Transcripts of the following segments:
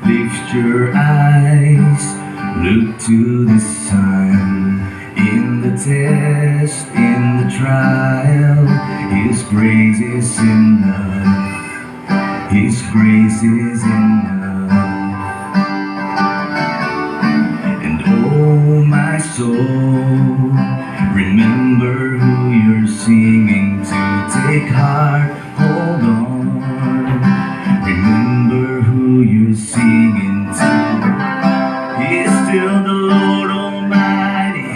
Lift your eyes, look to the sun. In the test, in the trial, His grace is enough. His grace is enough. And oh my soul, remember who you're singing to. Take heart, hold on. Remember who you're singing to. He's still the Lord Almighty.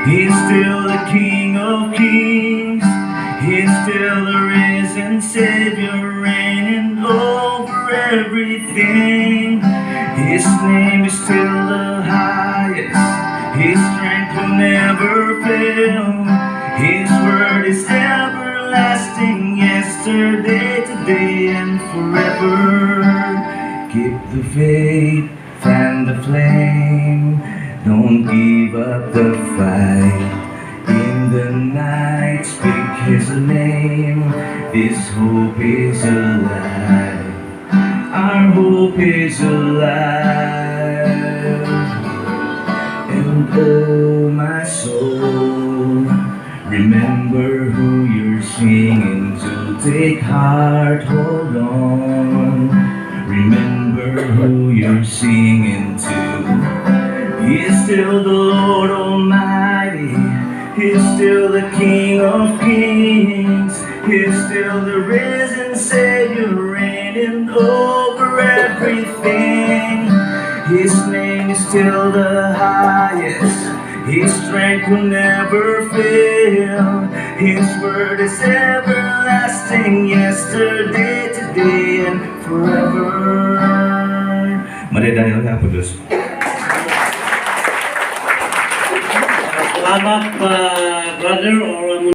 He's still the King of Kings. He's still the risen Savior, reigning over everything. His name is still the highest. His strength will never fail. His word is everlasting, yesterday, today, and forever. Keep the faith, fan the flame. Don't give up the fight. In the night, speak His name. This hope is alive. Our hope is alive. And oh my soul, remember who you're singing to. Take heart, hold on. Remember who you're singing to. He is still the Lord Almighty. He is still the King of Kings. He is still the risen Savior, reigning over everything. His name is still the highest. His strength will never fail. His word is everlasting, yesterday, today, and forever. Madadali lang po, Diyos. Salamat, brother or